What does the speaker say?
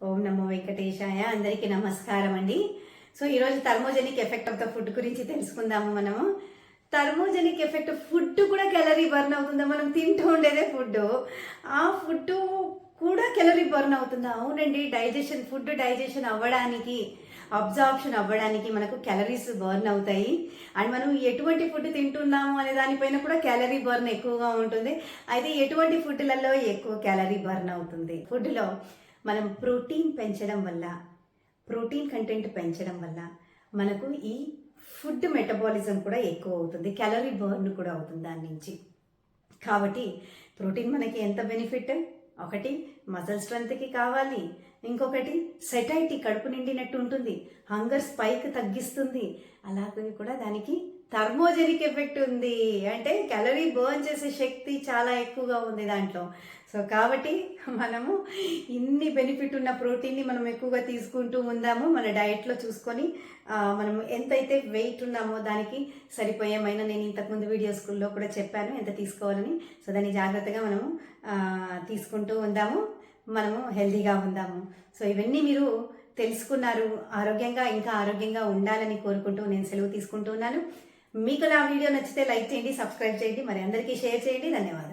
ఓం నమో వెంకటేశాయ. అందరికీ నమస్కారం అండి. సో ఈరోజు thermogenic effect of the food గురించి తెలుసుకుందాము. మనము థర్మోజెనిక్ ఎఫెక్ట్, ఫుడ్ కూడా క్యాలరీ బర్న్ అవుతుందా? మనం తింటూ ఉండేదే ఫుడ్, ఆ ఫుడ్ కూడా క్యాలరీ బర్న్ అవుతుందా? అవునండి. ఫుడ్ డైజెషన్ అవ్వడానికి, అబ్జార్ప్షన్ అవ్వడానికి మనకు క్యాలరీస్ బర్న్ అవుతాయి. అండ్ మనం ఎటువంటి ఫుడ్ తింటున్నాము అనే దానిపైన కూడా క్యాలరీ బర్న్ ఎక్కువగా ఉంటుంది. అయితే ఎటువంటి ఫుడ్లలో ఎక్కువ క్యాలరీ బర్న్ అవుతుంది? ఫుడ్లో మనం ప్రోటీన్ కంటెంట్ పెంచడం వల్ల మనకు ఈ ఫుడ్ మెటబాలిజం కూడా ఎక్కువ అవుతుంది, క్యాలరీ బర్న్ కూడా అవుతుంది దాని నుంచి. కాబట్టి ప్రోటీన్ మనకి ఎంత బెనిఫిట్? ఒకటి మజిల్ స్ట్రెంత్కి కావాలి, ఇంకొకటి సెటైటీ, కడుపు నిండినట్టు ఉంటుంది, హంగర్ స్పైక్ తగ్గిస్తుంది, అలాగే కూడా దానికి థర్మోజెనిక్ ఎఫెక్ట్ ఉంది. అంటే క్యాలరీ బర్న్ చేసే శక్తి చాలా ఎక్కువగా ఉంది దాంట్లో. సో కాబట్టి మనము ఇన్ని బెనిఫిట్ ఉన్న ప్రోటీన్ని మనం ఎక్కువగా తీసుకుంటూ ఉందాము. మన డయట్లో చూసుకొని మనం ఎంతైతే వెయిట్ ఉన్నామో దానికి సరిపోయేమైన, నేను ఇంతకుముందు వీడియోస్లో కూడా చెప్పాను ఎంత తీసుకోవాలని. సో దాన్ని జాగ్రత్తగా మనము తీసుకుంటూ ఉందాము, మనము హెల్తీగా ఉందాము. సో ఇవన్నీ మీరు తెలుసుకున్నారు. ఇంకా ఆరోగ్యంగా ఉండాలని కోరుకుంటూ నేను సెలవు తీసుకుంటూ ఉన్నాను. మీకు నా వీడియో నచ్చితే లైక్ చేయండి, సబ్స్క్రైబ్ చేయండి, మరి అందరికీ షేర్ చేయండి. ధన్యవాదాలు.